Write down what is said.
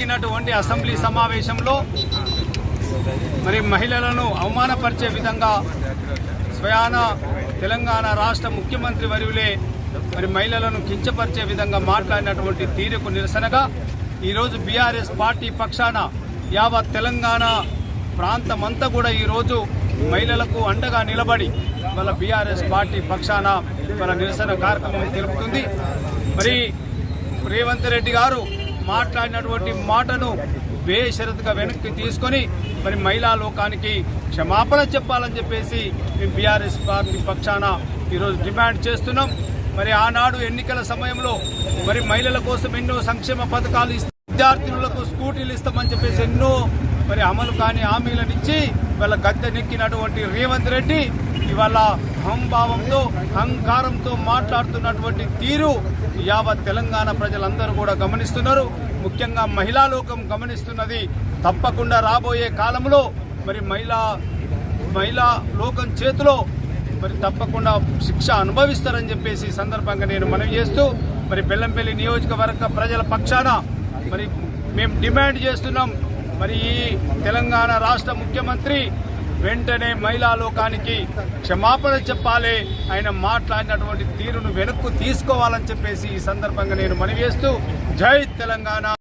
జరిగినటువంటి అసెంబ్లీ సమావేశంలో మరి మహిళలను అవమానపరిచే విధంగా స్వయాన తెలంగాణ రాష్ట్ర ముఖ్యమంత్రి వర్యులే మరి మహిళలను కించపరిచే విధంగా మాట్లాడినటువంటి తీరుకు నిరసనగా ఈరోజు బీఆర్ఎస్ పార్టీ పక్షాన యావత్ తెలంగాణ ప్రాంతమంతా కూడా ఈరోజు మహిళలకు అండగా నిలబడి వాళ్ళ బీఆర్ఎస్ పార్టీ పక్షాన వాళ్ళ నిరసన కార్యక్రమం తెలుపుతుంది. మరి రేవంత్ రెడ్డి గారు మాట్లాడినటువంటి మాటను బేషరతుగా వెనక్కి తీసుకొని మరి మహిళా లోకానికి క్షమాపణ చెప్పాలని చెప్పేసి మేము బీఆర్ఎస్ పార్టీ పక్షాన ఈరోజు డిమాండ్ చేస్తున్నాం. మరి ఆనాడు ఎన్నికల సమయంలో మరి మహిళల కోసం ఎన్నో సంక్షేమ పథకాలు విద్యార్థులకు స్కూటీలు ఇస్తామని చెప్పేసి ఎన్నో మరి అమలు కాని హామీలను ఇచ్చి వాళ్ళ గద్దెనెక్కినటువంటి రేవంత్ రెడ్డి ఇవాళ అహంభావంతో అహంకారంతో మాట్లాడుతున్నటువంటి తీరు యావత్ తెలంగాణ ప్రజలందరూ కూడా గమనిస్తున్నారు. ముఖ్యంగా మహిళా లోకం గమనిస్తున్నది. తప్పకుండా రాబోయే కాలంలో మరి మహిళా లోకం చేతిలో మరి తప్పకుండా శిక్ష అనుభవిస్తారని చెప్పేసి సందర్భంగా నేను మనవి చేస్తూ మరి బెల్లంపల్లి నియోజకవర్గ ప్రజల పక్షాన మరి మేము డిమాండ్ చేస్తున్నాం. మరి ఈ తెలంగాణ రాష్ట్ర ముఖ్యమంత్రి వెంటనే మహిళా లోకానికి క్షమాపణ చెప్పాలి, ఆయన మాట్లాడినటువంటి తీరును వెనక్కు తీసుకోవాలని చెప్పేసి ఈ సందర్భంగా నేను మనవి చేస్తూ జై తెలంగాణ.